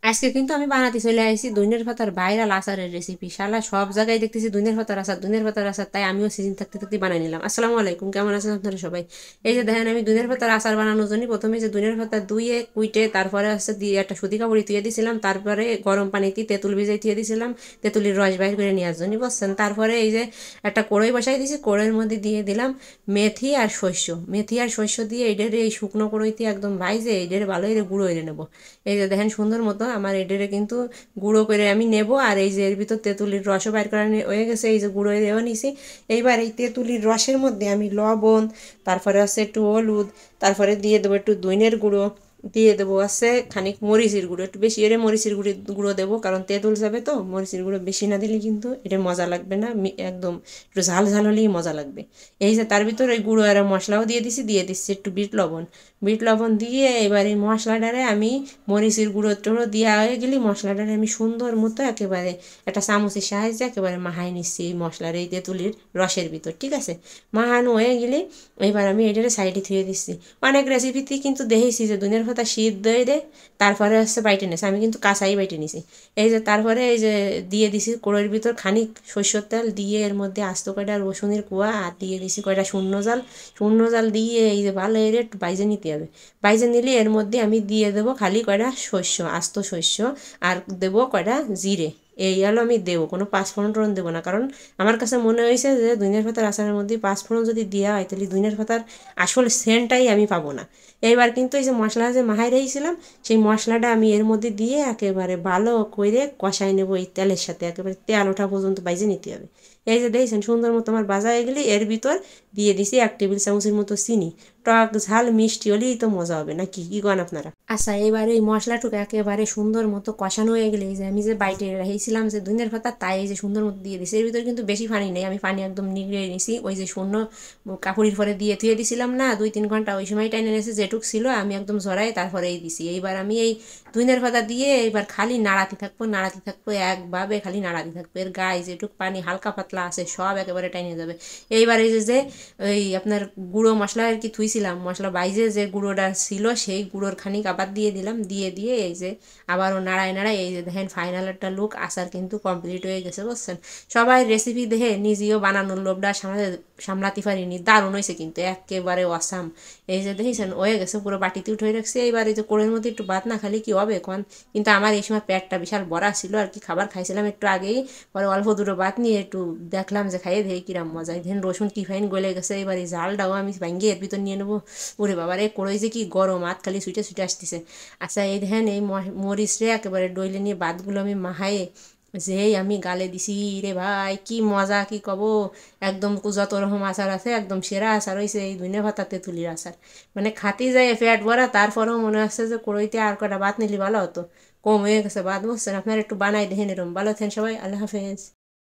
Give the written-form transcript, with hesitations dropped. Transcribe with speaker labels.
Speaker 1: আজকে কিন্তু আমি বানাতে চলে আসছি দইনের পাতার ভাইরাল আচারের রেসিপি। শালা সব জায়গায় দেখতেছি দইনের পাতার আচার, দইনের পাতার আচার, তাই আমিও সিজন থাকতে থাকতে বানাই নিলাম। আসসালামু আলাইকুম, কেমন আছেন আপনারা সবাই? এই যে দেখেন, আমি দইনের পাতার আচার বানানোর জন্য প্রথমে যে দইনের পাতা ধুয়ে কুইটে তারপরে হচ্ছে দিয়ে একটা সুতি কাপড়ে ধুয়ে দিয়েছিলাম, তারপরে গরম পানিতে তেঁতুল ভিজাই ধুয়ে দিয়েছিলাম তেঁতুলির রস বাইর করে নেওয়ার জন্য, বুঝছেন। তারপরে এই যে একটা কড়াই বসাই দিয়েছি, কড়াইয়ের মধ্যে দিয়ে দিলাম মেথি আর শস্য। মেথি আর শস্য দিয়ে এইটারে এই শুকনো কড়াইতে একদম ভাইজে এইটারে ভালো করে গুঁড়ো করে নেবো। এই যে দেখেন সুন্দর মতো আমার এটারে কিন্তু গুঁড়ো করে আমি নেব। আর এই যে এর ভিতর তেঁতুলির রসও বাইর করা হয়ে গেছে, এই যে গুঁড়ো হয়েও নিছি। এইবার এই তেঁতুলির রসের মধ্যে আমি লবণ, তারপরে আছে একটু হলুদ, তারপরে দিয়ে দেবো একটু দইনের গুঁড়ো, দিয়ে দেবো আছে খানিক মরিচের গুঁড়ো, একটু বেশি এর মরিচের গুঁড়ো দেবো, কারণ তেঁতুল যাবে তো। মরিচের গুঁড়ো বেশি না দিলে কিন্তু এটা মজা লাগবে না, একদম একটু ঝাল ঝাল হলেই মজা লাগবে। এই যে তার ভিতরে এই গুঁড়ো আর মশলাও দিয়ে দিচ্ছি একটু বিট লবণ। বিট লবণ দিয়ে এবার এই মশলাটারে আমি মরিচের গুঁড়ো টুড়ো দেওয়া হয়ে গেলে মশলাটারে আমি সুন্দর মতো একেবারে একটা চামচের সাহায্যে একেবারে মাহাই নিচ্ছি এই মশলার এই তেঁতুলির রসের ভিতর, ঠিক আছে। মাহানো হয়ে গেলে এবার আমি এটারে সাইডে ধুয়ে দিচ্ছি। অনেক রেসিপিতে কিন্তু দেখেছি যে দুনিয়ার পাতা সিদ্ধ হয়ে দেয় তারপরে হচ্ছে বাইটে নিছে, আমি কিন্তু কাঁচাই বাইটে নিছি। এই যে তারপরে এই যে দিয়ে দিছি কড়াইয়ের ভিতর খানিক সরষের তেল দিয়ে এর মধ্যে আস্ত কয়টা রসুনের কুয়া আর দিয়ে দিছি কয়টা শূন্য জাল দিয়ে এই যে ভালো এর একটু বাইজে নিতে হবে। বাইজে নিলে এর মধ্যে আমি দিয়ে দেবো খালি কয়টা শস্য, আস্ত শস্য, আর দেবো কয়টা জিরে। এই হলো আমি দেবো, কোনো পাঁচফোড়ন টোড়ন দেবো না, কারণ আমার কাছে মনে হয়েছে যে দুনিয়ার পাতার আচারের মধ্যে পাঁচফোড়ন যদি দেওয়া হয় তাহলে দুনিয়ার পাতার আসল সেন্টটাই আমি পাবো না। এইবার কিন্তু এই যে মশলা যে মাহাই রেখেছিলাম সেই মশলাটা আমি এর মধ্যে দিয়ে একেবারে ভালো করে কষাই নেবো এই তেলের সাথে, একেবারে তেল ওঠা পর্যন্ত বাইজে নিতে হবে। এই যে দেখছেন সুন্দর মতো আমার বাজা হয়ে গেলে এর ভিতর দিয়ে দিছি 1 টেবিল চামচের মতো চিনি। টক ঝাল মিষ্টি হলেই তো মজা হবে, না কি কি কন আপনারা? আচ্ছা, এবারে এই মশলাটুকু একেবারে সুন্দর মতো কষানো হয়ে গেলে এই যে আমি যে বাইটে রেখেছিলাম যে ধনিয়ার পাতা, তাই এই যে সুন্দর মতো দিয়ে দিছি। এর ভিতরে কিন্তু বেশি পানি নেই, আমি পানি একদম নিগড়ে নিছি। ওই যে শূন্য কাপড়ের পরে দিয়ে ধুয়ে দিছিলাম না 2-3 ঘন্টা, ওই সময় টাইনে নিয়েছে যেটুক ছিল আমি একদম ঝরাই তারপরেই দিছি। এইবার আমি এই ধনিয়ার পাতা দিয়ে এইবার খালি নাড়াতে থাকবো একভাবে, খালি নাড়াতে থাকবো। এর গায়ে যেটুক পানি হালকা পাতলা আছে সব একেবারে টাইনে যাবে। এইবার এই যে ওই আপনার গুঁড়ো মশলা আর কি থুইছিলাম, মশলা বাইজে যে গুঁড়োটা ছিল সেই গুঁড়োর খানিক আবার দিয়ে দিলাম, দিয়ে এই যে আবারও নাড়ায় এই যে দেখেন ফাইনাল একটা লুক, আচার কিন্তু কমপ্লিট হয়ে গেছে, বুঝছেন। সবাই রেসিপি দেখে নিজেও বানানোর লোভটা সামলাতে পারিনি, দারুণ হয়েছে কিন্তু একেবারে অসাম। এই যে দেখেছেন হয়ে গেছে, পুরো বাটিতে উঠে রাখছে। এইবার এই যে কোলের মধ্যে একটু ভাত না খালি কি হবে কোন, কিন্তু আমার এই সময় পেটটা বিশাল বড়া ছিল আর কি, খাবার খাইছিলাম একটু আগেই। পরে অল্প দুটো ভাত নিয়ে একটু দেখলাম যে খাইয়ে দেখি কিরাম মজা। ধেন রসুন কি ফাইন গলে গেছে, এবার এই জালটাও আমি ভাঙ্গিয়ে এর ভিতর নিয়ে নেবো। ওরে বাবা রে, কড়াই যে কি গরম, হাত খালি ছুটে ছুটে আসতেছে। আচ্ছা, এই দেখেন এই মরিচ রে একেবারে ডইলে নিয়ে ভাতগুলো আমি মাহায়ে যেই আমি গালে দিছি, রে ভাই কি মজা কি কব। একদম যত রকম আচার আছে একদম সেরা আচার হয়েছে এই ধনে পাতা তেঁতুলির আচার। মানে খাতি যায় পেট ভরা, তারপরেও মনে হচ্ছে যে কড়াইতে আর কটা ভাত নিলে ভালো হতো। কম হয়ে গেছে ভাত, বুঝছেন। আপনার একটু বানাই দেখেন এরম। ভালো থাকেন সবাই, আল্লাহ হাফেজ।